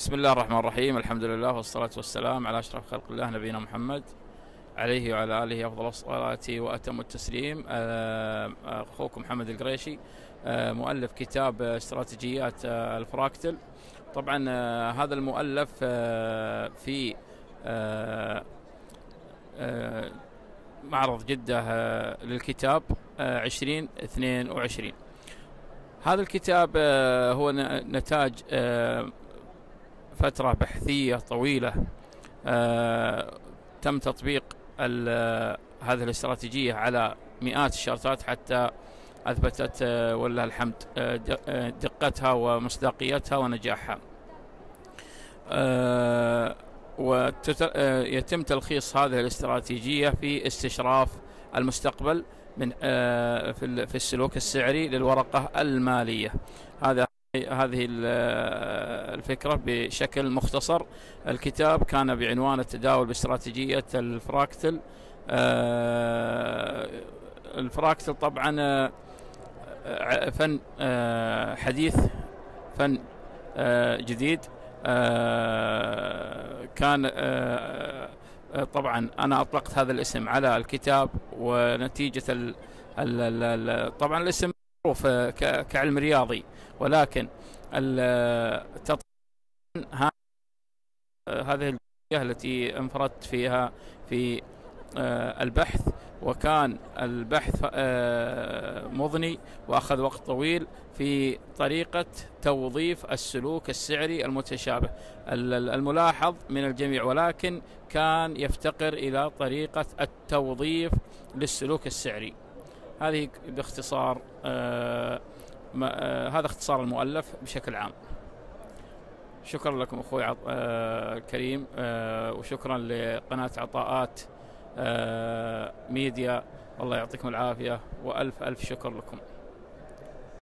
بسم الله الرحمن الرحيم. الحمد لله والصلاة والسلام على أشرف خلق الله نبينا محمد عليه وعلى آله أفضل الصلاة وأتم التسليم. أخوكم محمد القريشي، مؤلف كتاب استراتيجيات الفراكتل. طبعا هذا المؤلف في معرض جدة للكتاب 2022. هذا الكتاب هو نتاج فترة بحثية طويلة، تم تطبيق هذه الاستراتيجية على مئات الشرطات حتى أثبتت ولله الحمد دقتها ومصداقيتها ونجاحها. ويتم تلخيص هذه الاستراتيجية في استشراف المستقبل من في السلوك السعري للورقة المالية. هذه الفكرة بشكل مختصر. الكتاب كان بعنوان التداول باستراتيجية الفراكتل. الفراكتل طبعا فن حديث، فن جديد. كان طبعا أنا أطلقت هذا الاسم على الكتاب، ونتيجة طبعا الاسم معروف كعلم رياضي، ولكن هذه الجزئية التي انفردت فيها في البحث، وكان البحث مضني وأخذ وقت طويل في طريقة توظيف السلوك السعري المتشابه الملاحظ من الجميع، ولكن كان يفتقر إلى طريقة التوظيف للسلوك السعري. هذه باختصار هذا اختصار المؤلف بشكل عام. شكرا لكم أخوي الكريم، وشكرا لقناة عطاءات ميديا. الله يعطيكم العافية، وألف ألف شكر لكم.